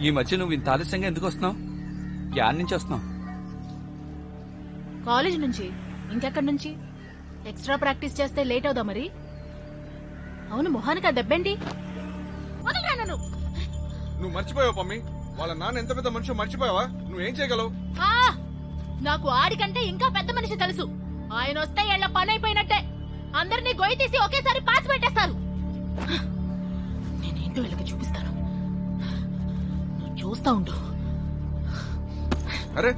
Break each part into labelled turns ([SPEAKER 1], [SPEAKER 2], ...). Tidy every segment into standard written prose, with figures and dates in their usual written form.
[SPEAKER 1] ఈ మధ్య నువ్వు ఇంత ఆలస్యంగా ఎందుకు వస్తున్నావు? యాడ్ నుంచి వస్తున్నావు?
[SPEAKER 2] కాలేజ్ నుంచి. ఇంకెక్కడి నుంచి? ఎక్స్ట్రా ప్రాక్టీస్ చేస్తే లేట్ అవుదా మరి? అవును, మొహానికి ఆ దెబ్బేంటి?
[SPEAKER 3] నువ్వు మర్చిపోయావు పమ్మి, వాళ్ళ నాన్న ఎంత పెద్ద మనిషి మర్చిపోయావా? నువ్వేం చేయగలవు?
[SPEAKER 2] నాకు ఆడికంటే ఇంకా పెద్ద మనిషి తెలుసు. ఆయన వస్తే ఏళ్ల పని అయిపోయినట్టే. అందరినీ గొయ్యి తీసి ఒకేసారి పాతి పెట్టేస్తారు. నేనేంటో వీళ్ళకి చూపిస్తాను. నువ్వు చూస్తా ఉండు.
[SPEAKER 3] అరే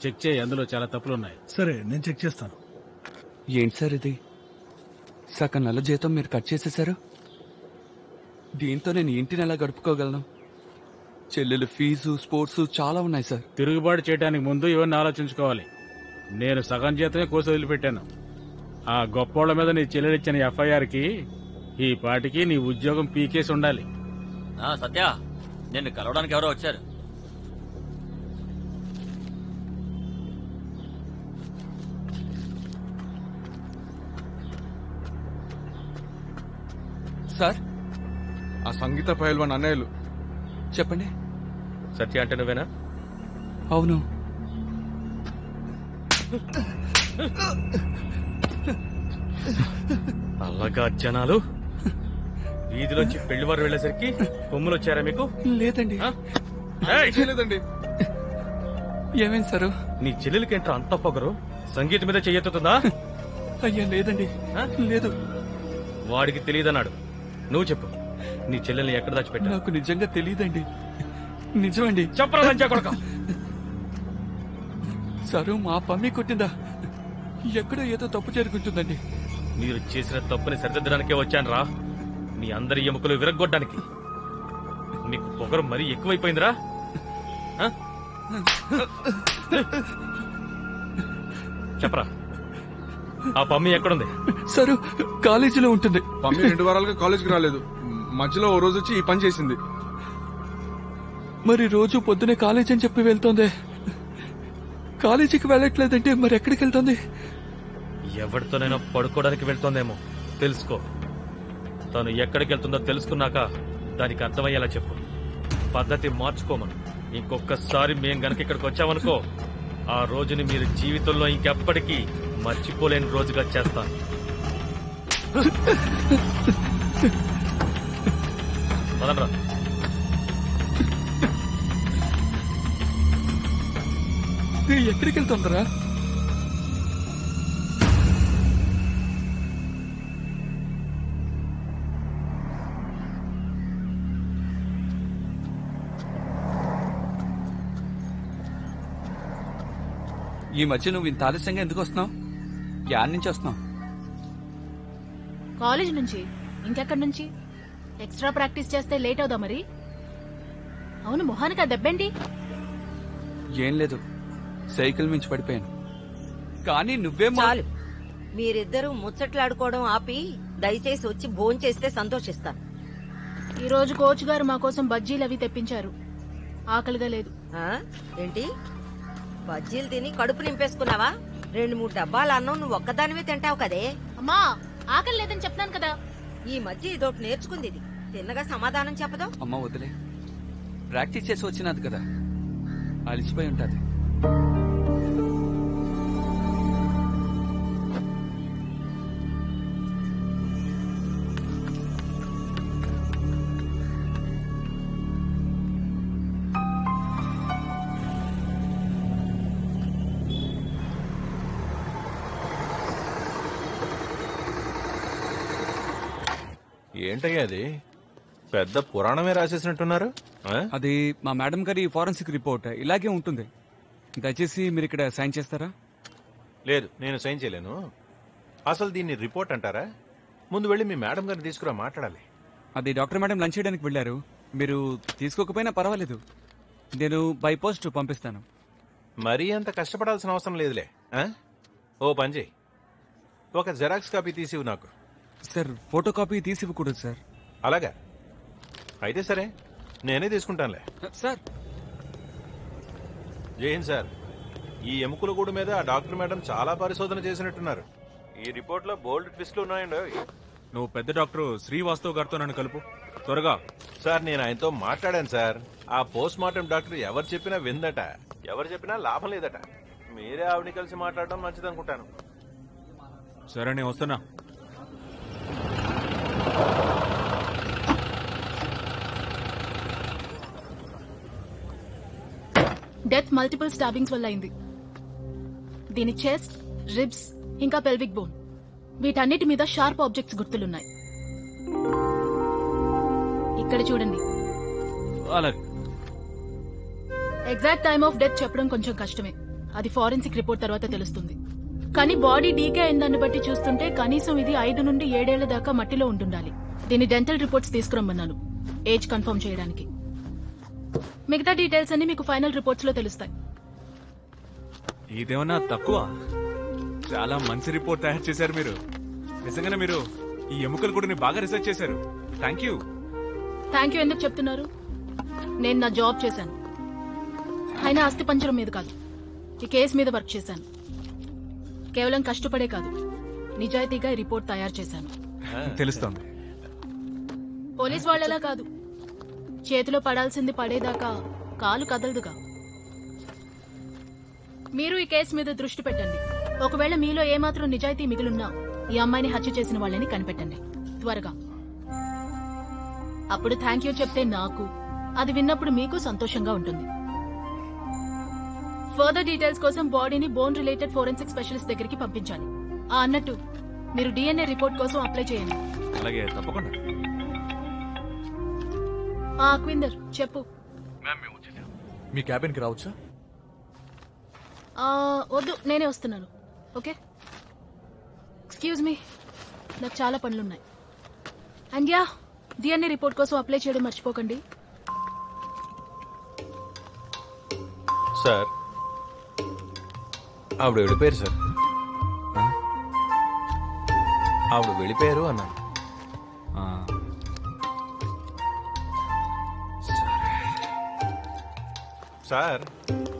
[SPEAKER 4] చెక్ చేయి, అందులో చాలా తప్పులున్నాయి.
[SPEAKER 5] సరే, నేను చెక్ చేస్తాను.
[SPEAKER 1] ఏంటి సార్ ఇది? సగం నెల జీతం మీరు కట్ చేసేశారు. దీంతో నేను ఇంటిని ఎలా గడుపుకోగలను? చెల్లెలు ఫీజు, స్పోర్ట్స్ చాలా ఉన్నాయి సార్.
[SPEAKER 4] తిరుగుబాటు చేయడానికి ముందు ఇవన్నీ ఆలోచించుకోవాలి. నేను సగం జీతమే కోర్సు వదిలిపెట్టాను. ఆ గొప్పోళ్ల మీద నీ చెల్లెలిచ్చిన ఎఫ్ఐఆర్కి ఈ పాటికి నీ ఉద్యోగం పీకేసి ఉండాలి.
[SPEAKER 6] సత్య, నిన్ను కలవడానికి ఎవరో వచ్చారు.
[SPEAKER 1] సార్,
[SPEAKER 3] ఆ సంగీత పైల్వాన్ అన్నయ్యలు.
[SPEAKER 1] చెప్పండి.
[SPEAKER 7] సత్య అంటే నువ్వేనా?
[SPEAKER 1] అవును.
[SPEAKER 7] అలాగా జనాలు వీధిలోంచి పెళ్లివారు వెళ్లేసరికి కొమ్ములు వచ్చారా మీకు?
[SPEAKER 1] లేదండి.
[SPEAKER 3] లేదండి.
[SPEAKER 1] ఏమేం సారు?
[SPEAKER 7] నీ చెల్లెలకేంట్రా అంత పొగరు? సంగీతం మీద చెయ్యెత్తుతుందా?
[SPEAKER 1] అయ్యా లేదండి, లేదు.
[SPEAKER 7] వాడికి తెలియదన్నాడు. నువ్వు చెప్పు, నీ చెల్లెల్ని ఎక్కడ దాచిపెట్టా?
[SPEAKER 1] నాకు నిజంగా తెలియదండి. నిజమండి.
[SPEAKER 7] చెప్పరా లంచా కొడక.
[SPEAKER 1] సారు, మా పమ్మి కొట్టిందా? ఎక్కడో ఏదో తప్పు జరుగుతుందండి.
[SPEAKER 7] మీరు చేసిన తప్పుని సరిదిద్దడానికే వచ్చాను రా. మీ అందరి ఎముకలు విరగ్గొట్టడానికి. మీకు పొగరు మరీ ఎక్కువైపోయిందిరా. చెప్పరా, ఆ పమ్మి ఎక్కడుంది?
[SPEAKER 1] సారు, కాలేజీలో ఉంటుంది.
[SPEAKER 3] పమ్మి 2 వారాలుగా కాలేజ్కి రాలేదు. మధ్యలో ఓ రోజు వచ్చి ఈ పని చేసింది.
[SPEAKER 1] మరి రోజు పొద్దునే కాలేజ్ అని చెప్పి వెళ్తోంది. కాలేజీకి వెళ్ళట్లేదంటే మరి ఎక్కడికి వెళ్తోంది?
[SPEAKER 7] ఎవరితోనైనా పడుకోవడానికి వెళ్తోందేమో. తెలుసుకో. తను ఎక్కడికి వెళ్తుందో తెలుసుకున్నాక దానికి అర్థమయ్యేలా చెప్పు. పద్ధతి మార్చుకోమను. ఇంకొకసారి మేం గనక ఇక్కడికి వచ్చామనుకో, ఆ రోజుని మీరు జీవితంలో ఇంకెప్పటికీ మర్చిపోలేని రోజుగా చేస్తాను. పదండ్రా.
[SPEAKER 1] ఎక్కడికి వెళ్తుందరా? ఈ మధ్య నువ్వు ఇంత ఆలస్యంగా ఎందుకు వస్తున్నావు? యాడ్ నుంచి వస్తున్నావు?
[SPEAKER 2] కాలేజ్ నుంచి. ఇంకెక్కడి నుంచి? ఎక్స్ట్రా ప్రాక్టీస్ చేస్తే లేట్ అవుదా మరి? అవును, మొహానికి ఆ దెబ్బేంటి?
[SPEAKER 1] ఏం లేదు, సైకిల్ మించి పడిపోయాను. కానీ నువ్వేమో.
[SPEAKER 8] చాలు, మీరిద్దరూ ముచ్చట్లాడుకోవడం ఆపి దయచేసి వచ్చి భోంచేస్తే సంతోషిస్తాను.
[SPEAKER 2] ఈ రోజు కోచ్ గారు మా కోసం బజ్జీలు అవి తెప్పించారు. ఆకలిగా లేదు.
[SPEAKER 8] ఏంటి, బజ్జీలు తిని కడుపు నింపేసుకున్నావా? 2-3 డబ్బాల అన్నం నువ్వు ఒక్కదానివే తింటావు కదే.
[SPEAKER 2] అమ్మా, ఆకలి లేదని చెప్తాను కదా.
[SPEAKER 8] ఈ మధ్య ఇదొకటి నేర్చుకుంది. ఇది తిన్నగా సమాధానం చెప్పదు.
[SPEAKER 1] అమ్మ వదిలే, ప్రాక్టీస్ చేసి వచ్చినది కదా, అలిసిపోయి ఉంటది.
[SPEAKER 9] ఏంటయ్యా అది? పెద్ద పురాణమే రాసేసినట్టున్నారు.
[SPEAKER 1] అది మా మేడం గారి ఫారెన్సిక్ రిపోర్ట్. ఇలాగే ఉంటుంది. దయచేసి మీరు ఇక్కడ సైన్ చేస్తారా?
[SPEAKER 9] లేదు, నేను సైన్ చేయలేను. అసలు దీన్ని రిపోర్ట్ అంటారా? ముందు వెళ్ళి మీ మేడం గారిని తీసుకురా, మాట్లాడాలి.
[SPEAKER 1] అది డాక్టర్ మేడం లంచ్ చేయడానికి వెళ్లారు. మీరు తీసుకోకపోయినా పర్వాలేదు, నేను బై పోస్ట్ పంపిస్తాను.
[SPEAKER 9] మరీ అంత కష్టపడాల్సిన అవసరం లేదులే. ఓ పని చేయి, ఒక జెరాక్స్ కాపీ తీసివు నాకు.
[SPEAKER 1] సార్, ఫోటో కాపీ తీసి ఇవ్వకూడదు సార్.
[SPEAKER 9] అలాగా? అయితే సరే, నేనే తీసుకుంటానులే.
[SPEAKER 1] సార్.
[SPEAKER 9] ఏం సార్, ఈ ఎముకల గూడు మీద ఆ డాక్టర్ మేడం చాలా పరిశోధన చేసినట్టున్నారు. ఈ రిపోర్ట్ లో బోల్డ్ ట్విస్ట్లు ఉన్నాయండి.
[SPEAKER 5] నువ్వు పెద్ద డాక్టర్ శ్రీవాస్తవ్ గారితో నన్ను కలుపు త్వరగా.
[SPEAKER 9] సార్ నేను ఆయనతో మాట్లాడాను సార్. ఆ పోస్ట్ మార్టం డాక్టర్ ఎవరు చెప్పినా విందట, ఎవరు చెప్పినా లాభం లేదట. మీరే ఆవిడని కలిసి మాట్లాడడం మంచిదనుకుంటాను.
[SPEAKER 5] సరే నేను వస్తున్నా.
[SPEAKER 2] డెత్ మల్టిపుల్ స్టాబింగ్స్ వల్ల అయింది. దీని చెస్ట్, రిబ్స్ ఇంకా పెల్విక్ బోన్ వీటన్నిటి మీద షార్ప్ ఆబ్జెక్ట్స్ గుర్తులున్నాయి. ఇక్కడ చూడండి.
[SPEAKER 5] అలాగే.
[SPEAKER 2] ఎగ్జాక్ట్ టైమ్ ఆఫ్ డెత్ చెప్పడం కొంచెం కష్టమే, అది ఫారెన్సిక్ రిపోర్ట్ తర్వాత తెలుస్తుంది. కానీ బాడీ డీకే అయిందాన్ని బట్టి చూస్తుంటే కనీసం ఇది 5 నుండి 7 ఏళ్ల దాకా మట్టిలో ఉంటుండాలి. దీని డెంటల్ రిపోర్ట్స్ తీసుకురమ్మన్నాను ఏజ్ కన్ఫర్మ్ చేయడానికి. మిగతా డీటెయిల్స్ అన్ని మీకు ఫైనల్ రిపోర్ట్స్ లో తెలుస్తాయి.
[SPEAKER 5] ఇదేమన్నా తక్కువ? చాలా మంచి రిపోర్ట్ తయారు చేశారు మీరు. నిజంగానే మీరు ఈ ఎముకలు కూడా బాగా రీసెర్చ్ చేశారు. Thank you.
[SPEAKER 2] థ్యాంక్ యూ ఎందుకు చెప్తున్నారు? నేను నా జాబ్ చేశాను, అయినా అస్థి పంజరం మీద కాదు, ఈ కేసు మీద వర్క్ చేశాను. కేవలం కష్టపడే కాదు, నిజాయితీగా ఈ రిపోర్ట్ తయారు చేశాను.
[SPEAKER 5] తెలుస్తోంది.
[SPEAKER 2] పోలీస్ వాళ్ళలా కాదు, చేతిలో పడాల్సింది పడేదాకా కాలు కదలదుగా. మీరు ఈ కేసు మీద దృష్టి పెట్టండి. ఒకవేళ మీలో ఏమాత్రం నిజాయితీ మిగిలిన్నా ఈ అమ్మాయిని హత్య చేసిన వాళ్ళని కనిపెట్టండి త్వరగా. అప్పుడు థ్యాంక్ యూ చెప్తే నాకు, అది విన్నప్పుడు మీకు సంతోషంగా ఉంటుంది. ఫర్దర్ డీటెయిల్స్ కోసం బాడీని బోన్ రిలేటెడ్ ఫోరెన్సిక్ స్పెషలిస్ట్ దగ్గరికి పంపించాలి. అన్నట్టు మీరు డిఎన్ఏ రిపోర్ట్ కోసం అప్లై చేయండి.
[SPEAKER 5] అలాగే, తప్పకుండా.
[SPEAKER 2] అక్విందర్ చెప్పు.
[SPEAKER 10] మీ క్యాబిన్ కి రావచ్చా?
[SPEAKER 2] వద్దు, నేనే వస్తున్నాను. ఓకే, ఎక్స్క్యూజ్ మీ, నాకు చాలా పనులున్నాయి. అండ్ యా, డిఎన్ఏ రిపోర్ట్ కోసం అప్లై చేయడం మర్చిపోకండి.
[SPEAKER 9] సార్ ఆవిడ వెళ్ళిపోయారు సార్. ఆవిడ వెళ్ళిపోయారు అన్నాను. సార్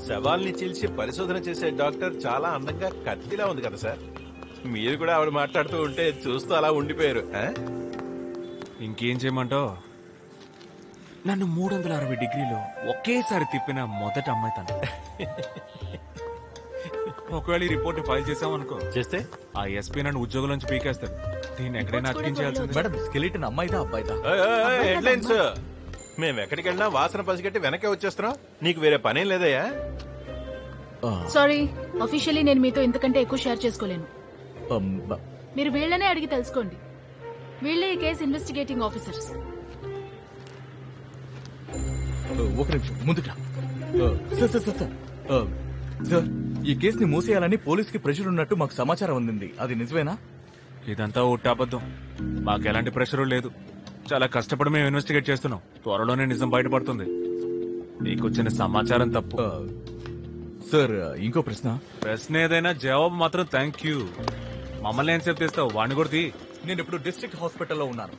[SPEAKER 9] శవాల్ని చీల్చి పరిశోధన చేసే డాక్టర్ చాలా అందంగా కత్తిలా ఉంది కదా సార్. మీరు కూడా ఆవిడ మాట్లాడుతూ ఉంటే చూస్తూ అలా ఉండిపోయారు.
[SPEAKER 5] ఇంకేం చేయమంటావు? నన్ను 360 డిగ్రీలో ఒకేసారి తిప్పిన మొదటి అమ్మాయి తను. ఒకవేళ ఈ రిపోర్ట్ ఫైల్ చేసామనుకో,
[SPEAKER 9] చేస్తే
[SPEAKER 5] ఆ ఎస్పీ నన్ను ఉద్యోగం నుంచి పీకేస్తాడు. దీన్ని ఎక్కడైనా అతికించాల్సింది.
[SPEAKER 10] మేడం, స్కెలిటన్ అమ్మాయిదా అబ్బాయిదా?
[SPEAKER 9] హెడ్లైన్స్. మేము ఎక్కడికి వెళ్ళినా వాసన పసిగట్టి వెనకే వచ్చేస్తున్నాం. నీకు వేరే పనేం లేదయ్యా?
[SPEAKER 2] సారీ, అఫీషియలీ నేను మీతో ఇంతకంటే ఎక్కువ షేర్ చేసుకోలేను. మీరు వీళ్ళనే అడిగి తెలుసుకోండి. వీళ్ళే ఈ కేసు ఇన్వెస్టిగేటింగ్ ఆఫీసర్స్.
[SPEAKER 10] ఒక నిమిషం ముందుకు రా. Sir sir sir sir sir, ఈ కేసుని మూసేయాలని పోలీస్ కి ప్రెషర్ ఉన్నట్టు మాకు సమాచారం అందింది. అది నిజమేనా?
[SPEAKER 5] ఇదంతా ఒట్టి అబద్ధం. మాకు ఎలాంటి ప్రెషరు లేదు. చాలా కష్టపడి మేము ఇన్వెస్టిగేట్ చేస్తున్నాం. త్వరలోనే నిజం బయటపడుతుంది. నీకు వచ్చిన సమాచారం తప్పు.
[SPEAKER 10] సార్ ఇంకో ప్రశ్న.
[SPEAKER 5] ప్రశ్న ఏదైనా జవాబు మాత్రం థ్యాంక్ యూ. మమ్మల్ని ఏం సేపు తీస్తావు? వాడిని కూడా తీ.
[SPEAKER 10] నేను ఇప్పుడు డిస్ట్రిక్ట్ హాస్పిటల్లో ఉన్నాను.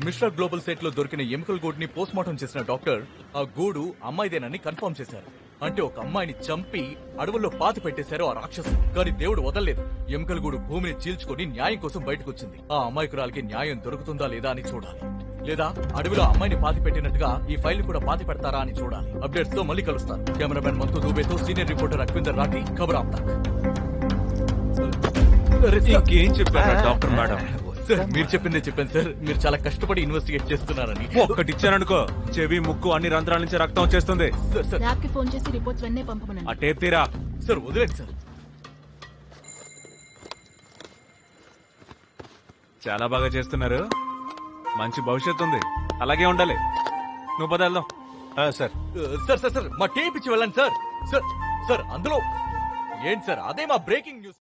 [SPEAKER 10] మిశ్రా గ్లోబల్ సైట్ లో దొరికిన ఎముకల గూడుని పోస్ట్ మార్టం చేసిన డాక్టర్ ఆ గూడు అమ్మాయిదేనని కన్ఫర్మ్ చేశారు. అంటే ఒక అమ్మాయిని చంపి అడవుల్లో పాతి పెట్టేశారు ఆ రాక్షసులు. కానీ దేవుడు వదలలేదు. ఎముకల గూడు భూమిని చీల్చుకుని న్యాయం కోసం బయటకు వచ్చింది. ఆ అమాయకురాలకి న్యాయం దొరుకుతుందా లేదా అని చూడాలి. లేదా అడవిలో అమ్మాయిని పాతి పెట్టినట్టుగా ఈ ఫైల్ కూడా పాతి పెడతారా అని చూడాలి. అప్డేట్స్ తో మళ్ళీ కలుస్తాను. కెమెరామెన్ మంతు దూబేతో సీనియర్ రిపోర్టర్ అక్విందర్ రాఠీ, ఖబర్ ఆప్ తక్.
[SPEAKER 5] ఇంకేం చెప్పారు డాక్టర్ మేడం?
[SPEAKER 10] సార్ మీరు చెప్పిందే చెప్పాను సార్. మీరు చాలా కష్టపడి ఇన్వెస్టిగేట్ చేస్తున్నారని.
[SPEAKER 5] ఒక్కటి ఇచ్చాననుకో, చెవి ముక్కు అన్ని రంధ్రాల నుంచి రక్తం వచ్చేస్తుంది.
[SPEAKER 2] ల్యాబ్ కి ఫోన్ చేసి రిపోర్ట్స్ వెన్నే పంపమనండి.
[SPEAKER 5] ఆ టేప్ తీరా.
[SPEAKER 10] సార్ వదిలేండి సార్.
[SPEAKER 5] చాలా బాగా చేస్తున్నారు. మంచి భవిష్యత్తు ఉంది. అలాగే ఉండాలి. నువ్వు బదల్దాం.
[SPEAKER 10] సార్ సార్ సార్ సార్ మా టేప్ ఇచ్చి వెళ్ళండి సార్. సార్ సార్ అందులో ఏంటి సార్? అదే మా బ్రేకింగ్ న్యూస్.